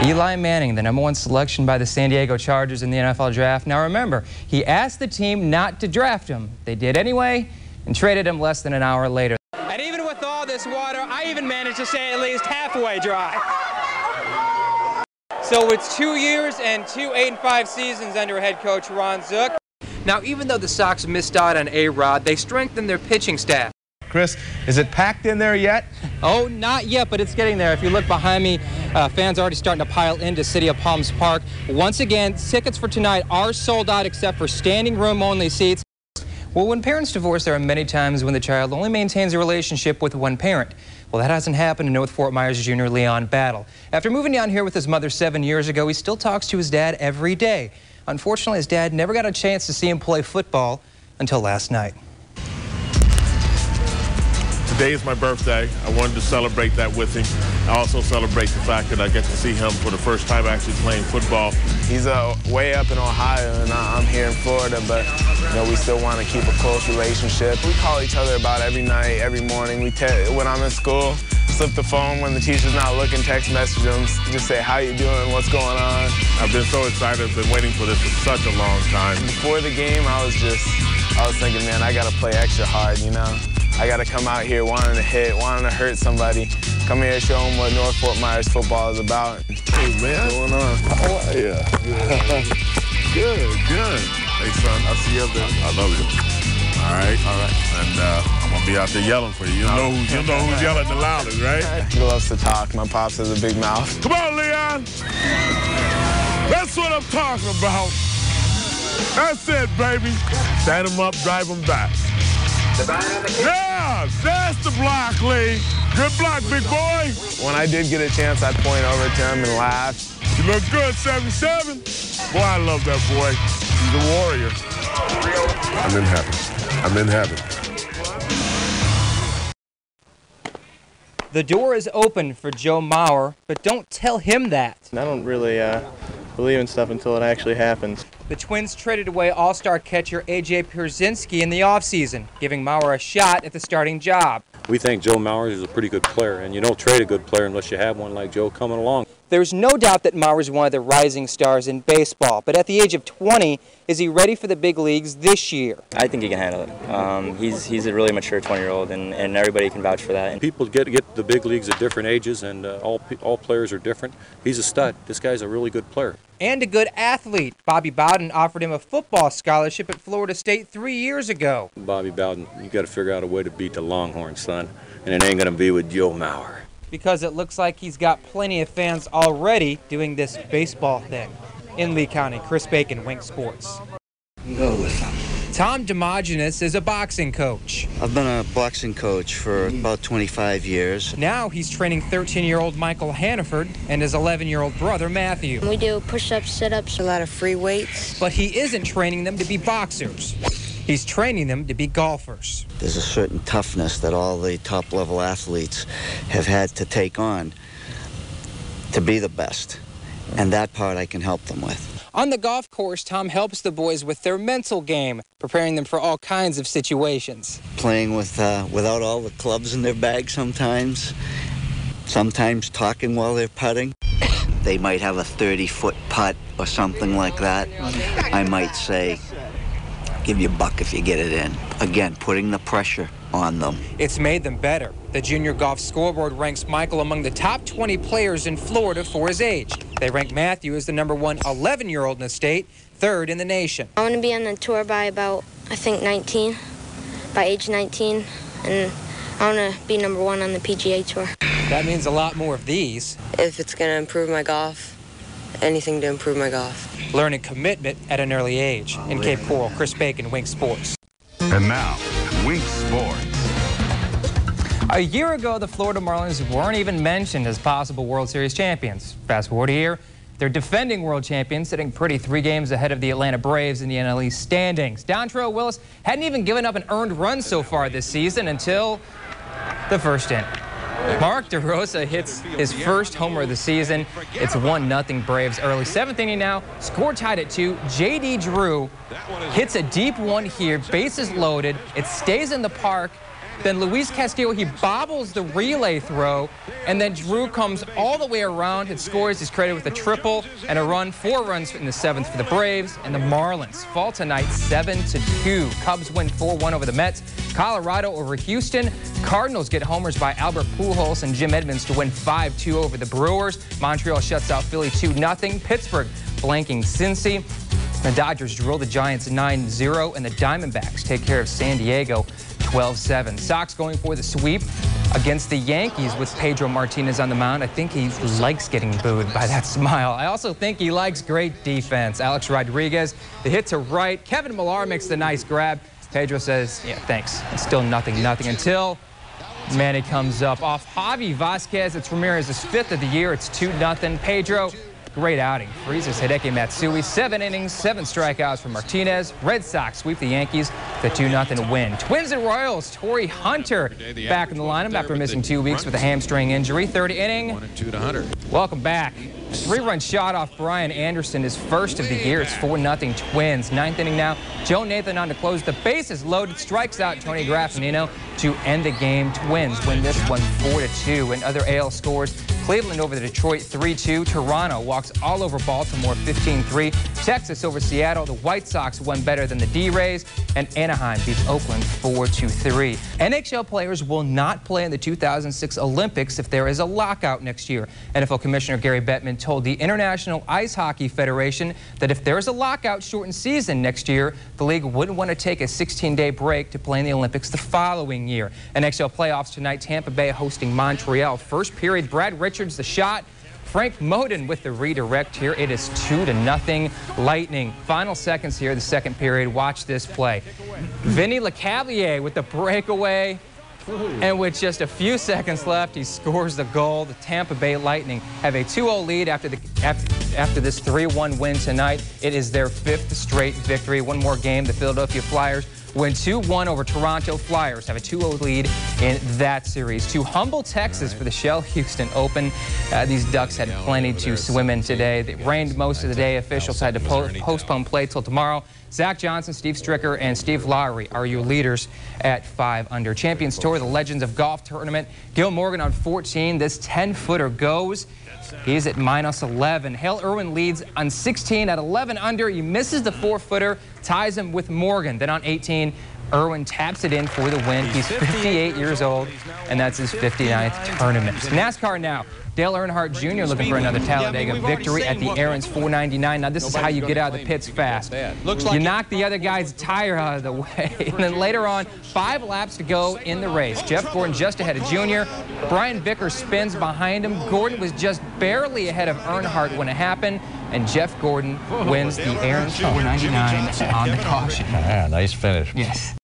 Eli Manning, the #1 selection by the San Diego Chargers in the NFL draft. Now remember, he asked the team not to draft him. They did anyway and traded him less than an hour later. And even with all this water, I even managed to stay at least halfway dry. So it's 2 years and 2 8-5 seasons under head coach Ron Zook. Now, even though the Sox missed out on A-Rod, they strengthened their pitching staff. Chris, is it packed in there yet? Oh, not yet, but it's getting there. If you look behind me, fans are already starting to pile into City of Palms Park. Once again, tickets for tonight are sold out except for standing room only seats. Well, when parents divorce, there are many times when the child only maintains a relationship with one parent. Well, that hasn't happened to North Fort Myers Jr. Leon Battle. After moving down here with his mother 7 years ago, he still talks to his dad every day. Unfortunately, his dad never got a chance to see him play football until last night. Today is my birthday. I wanted to celebrate that with him. I also celebrate the fact that I get to see him for the first time actually playing football. He's way up in Ohio, and I'm here in Florida, but we still want to keep a close relationship. We call each other about every night, every morning. When I'm in school, slip the phone when the teacher's not looking, text message them, just say, how you doing, what's going on? I've been so excited. I've been waiting for this for such a long time. Before the game, I was thinking, man, I got to play extra hard, I got to come out here wanting to hit, wanting to hurt somebody. Come here and show them what North Fort Myers football is about. Hey, man. What's going on? How are you? Good. Hey, son, I see you up there. I love you. All right. And I'm going to be out there yelling for you. You'll know who's yelling the loudest, right? He loves to talk. My pops has a big mouth. Come on, Leon. That's what I'm talking about. That's it, baby. Stand him up, drive him back. Yeah, that's the block, Lee. Good block, big boy. When I did get a chance, I'd point over to him and laugh. You look good, 77. Boy, I love that boy. He's a warrior. I'm in heaven. The door is open for Joe Mauer, but don't tell him that. I don't really believe in stuff until it actually happens. The Twins traded away all-star catcher A.J. Pierzynski in the offseason, giving Mauer a shot at the starting job. We think Joe Mauer is a pretty good player, and you don't trade a good player unless you have one like Joe coming along. There's no doubt that Mauer is one of the rising stars in baseball, but at the age of 20, is he ready for the big leagues this year? I think he can handle it. He's a really mature 20-year-old, and everybody can vouch for that. People get the big leagues at different ages, and all players are different. He's a stud. This guy's a really good player. And a good athlete. Bobby Bowden offered him a football scholarship at Florida State 3 years ago. Bobby Bowden, you got to figure out a way to beat the Longhorns, son, and it ain't going to be with Joe Mauer. Because it looks like he's got plenty of fans already doing this baseball thing. In Lee County, Chris Bacon, Wink Sports. Go with them. Tom Dimogenes is a boxing coach. I've been a boxing coach for about 25 years. Now he's training 13-year-old Michael Hannaford and his 11-year-old brother Matthew. We do push-ups, sit-ups, a lot of free weights. But he isn't training them to be boxers. He's training them to be golfers. There's a certain toughness that all the top-level athletes have had to take on to be the best, and that part I can help them with. On the golf course, Tom helps the boys with their mental game, preparing them for all kinds of situations. Playing without all the clubs in their bag sometimes talking while they're putting. They might have a 30-foot putt or something like that. I might say, give you a buck if you get it in. Again, putting the pressure on them. It's made them better. The Junior Golf Scoreboard ranks Michael among the top 20 players in Florida for his age. They rank Matthew as the #1 11-year-old in the state, 3rd in the nation. I want to be on the tour by about, I think, 19, by age 19, and I want to be #1 on the PGA Tour. That means a lot more of these. If it's going to improve my golf, anything to improve my golf. Learning commitment at an early age. In Cape Coral, Chris Bacon, Wink Sports. And now, Wink Sports. A year ago, the Florida Marlins weren't even mentioned as possible World Series champions. Fast forward a year, they're defending world champions, sitting pretty 3 games ahead of the Atlanta Braves in the NL East standings. Dontrelle Willis hadn't even given up an earned run so far this season until the first inning. Mark DeRosa hits his first homer of the season. It's 1-0 Braves early. 7th inning now, score tied at 2. J.D. Drew hits a deep one here, bases loaded. It stays in the park, Then Luis Castillo, he bobbles the relay throw, and then Drew comes all the way around and scores. He's credited with a triple and a run, 4 runs in the 7th for the Braves, and the Marlins fall tonight 7-2. Cubs win 4-1 over the Mets. Colorado over Houston. Cardinals get homers by Albert Pujols and Jim Edmonds to win 5-2 over the Brewers. Montreal shuts out Philly 2-0. Pittsburgh blanking Cincy. The Dodgers drill the Giants 9-0, and the Diamondbacks take care of San Diego 12-7. Sox going for the sweep against the Yankees with Pedro Martinez on the mound. I think he likes getting booed by that smile. I also think he likes great defense. Alex Rodriguez, the hit to right. Kevin Millar makes the nice grab. Pedro says, yeah, thanks. It's still nothing until Manny comes up off Javi Vasquez. It's Ramirez's 5th of the year. It's 2-0. Pedro, great outing. Freezes Hideki Matsui. 7 innings, 7 strikeouts for Martinez. Red Sox sweep the Yankees. The 2-0 win. Twins and Royals. Torrey Hunter back in the lineup after missing 2 weeks with a hamstring injury. 3rd inning. 1-2 to Hunter. Welcome back. 3-run shot off Brian Anderson, his 1st of the year. It's 4-0 Twins. 9th inning now. Joe Nathan on to close. The bases loaded. Strikes out Tony Graffinino to end the game. Twins win this one 4-2. And other AL scores. Cleveland over the Detroit 3-2. Toronto walks all over Baltimore 15-3. Texas over Seattle. The White Sox won better than the D-Rays. And Anaheim beats Oakland 4-3. NHL players will not play in the 2006 Olympics if there is a lockout next year. NFL Commissioner Gary Bettman told the International Ice Hockey Federation that if there is a lockout shortened season next year, the league wouldn't want to take a 16-day break to play in the Olympics the following year. NHL playoffs tonight, Tampa Bay hosting Montreal. First period, Brad Richards the shot. Frank Moden with the redirect here. It is 2-0 Lightning. Final seconds here, the 2nd period. Watch this play. Vinny Lecavalier with the breakaway. And with just a few seconds left, he scores the goal. The Tampa Bay Lightning have a 2-0 lead after this 3-1 win tonight. It is their 5th straight victory. One more game, the Philadelphia Flyers win 2-1 over Toronto. Flyers have a 2-0 lead in that series. To Humble, Texas for the Shell Houston Open. These Ducks had plenty to swim in today. It rained most of the day. Officials had to postpone play till tomorrow. Zach Johnson, Steve Stricker, and Steve Lowry are your leaders at 5 under. Champions Tour, the Legends of Golf Tournament. Gil Morgan on 14. This 10-footer goes. He's at -11. Hale Irwin leads on 16 at 11 under. He misses the 4-footer, ties him with Morgan. Then on 18, Irwin taps it in for the win. He's 58 years old, and that's his 59th tournament. NASCAR now. Dale Earnhardt Jr. looking for another Talladega victory at the Aaron's 499. Now, this is how you get out of the pits fast. You knock the other guy's tire out of the way. And then later on, 5 laps to go in the race. Jeff Gordon just ahead of Jr. Brian Vickers spins behind him. Gordon was just barely ahead of Earnhardt when it happened. And Jeff Gordon wins the Aaron's 499 on the caution. Yeah, nice finish. Yes.